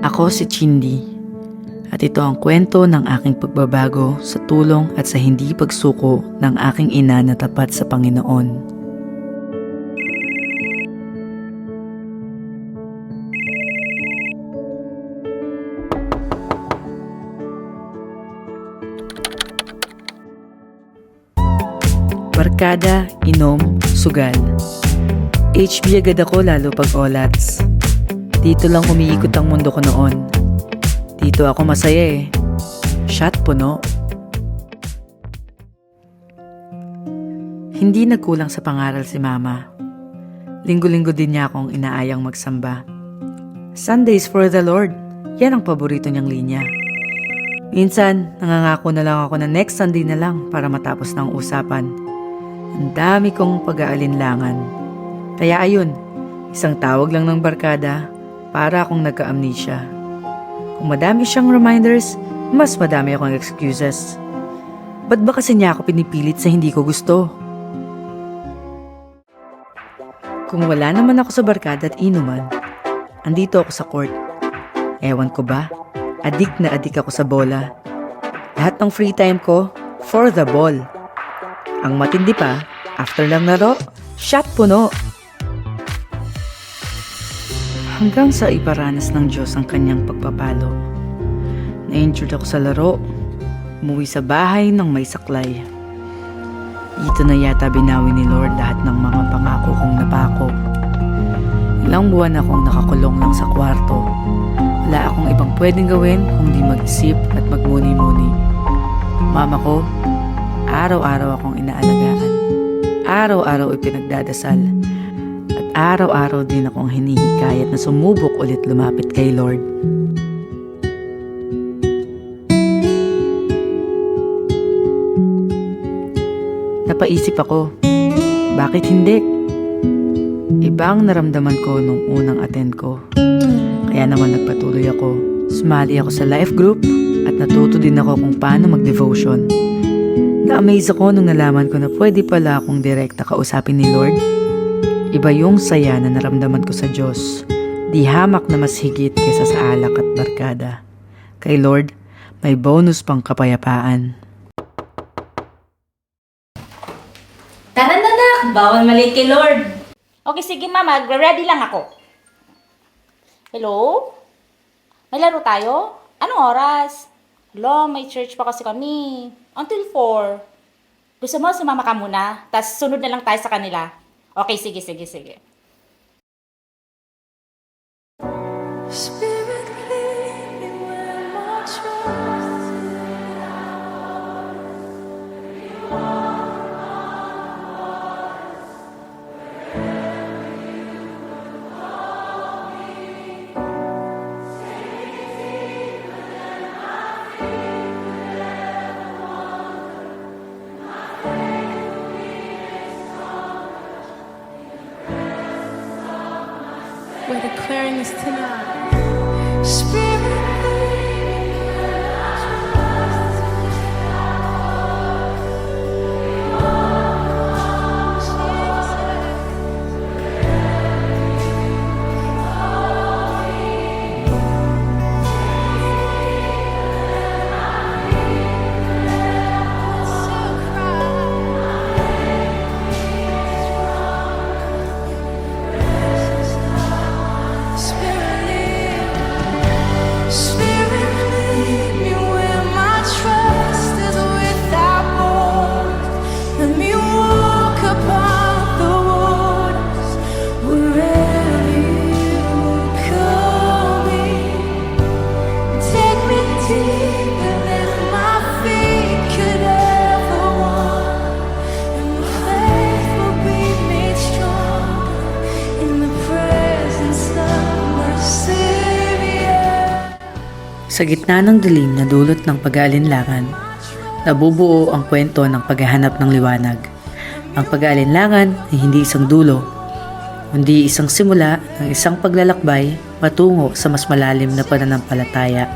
Ako si Chindi at ito ang kwento ng aking pagbabago sa tulong at sa hindi pagsuko ng aking ina na tapat sa Panginoon. Barkada, inom, sugal. HB agad ako lalo pag olats. Dito lang umiikot ang mundo ko noon. Dito ako masaya eh. Shot puno. Hindi nagkulang sa pangaral si Mama. Linggo-linggo din niya akong inaayang magsamba. Sundays for the Lord. Yan ang paborito niyang linya. Minsan, nangangako na lang ako na next Sunday na lang para matapos na ang usapan. Ang dami kong pag-aalinlangan. Kaya ayun, isang tawag lang ng barkada para akong nagka-amnesia. Kung madami siyang reminders, mas madami akong excuses. Ba't ba kasi niya ako pinipilit sa hindi ko gusto? Kung wala naman ako sa barkada at inuman, andito ako sa court. Ewan ko ba, adik na adik ako sa bola. Lahat ng free time ko, for the ball. Ang matindi pa, after lang laro, shot puno. Hanggang sa iparanas ng Diyos ang kanyang pagpapalo. Na-injured ako sa laro, umuwi sa bahay ng may saklay. Dito na yata binawi ni Lord lahat ng mga pangako kong napako. Ilang buwan akong nakakulong lang sa kwarto. Wala akong ibang pwedeng gawin kundi mag-isip at magmuni-muni. Mama ko, araw-araw akong inaalagaan. Araw-araw ipinagdadasal. At araw-araw din akong hinihikayat na sumubok ulit lumapit kay Lord. Napaisip ako, bakit hindi? Iba ang naramdaman ko nung unang attend ko. Kaya naman nagpatuloy ako. Sumali ako sa life group at natuto din ako kung paano mag-devotion. Na-amaze ako nung nalaman ko na pwede pala akong direkta kausapin ni Lord. Iba yung saya na naramdaman ko sa Diyos. Di hamak na mas higit kaysa sa alak at barkada. Kay Lord, may bonus pang kapayapaan. Tara na nak, bawal maliit kay Lord. Okay, sige mama, ready lang ako. Hello? May laro tayo? Anong oras? Hello, may church pa kasi kami. Until 4. Gusto mo, sumama ka muna, tas sunod na lang tayo sa kanila. Okay, sige. Spirit, lead me where my trust is. You are my voice. Wherever you would call me. Take me deeper than my feet could ever wander. My faith will be made stronger in the presence of my Savior. We're declaring this tonight. Spirit, lead me where my trust is. You are Jesus. Wherever you would call me. Spirit, lead me where my trust is without borders. Let me walk upon the waters wherever you would call me. Take me deeper than my feet could ever wander, and my faith will be made stronger in the presence of my Savior. Sa gitna ng dilim na dulot ng pag-aalinlangan, nabubuo ang kwento ng paghahanap ng liwanag. Ang pag-aalinlangan ay hindi isang dulo, kundi isang simula ng isang paglalakbay patungo sa mas malalim na pananampalataya.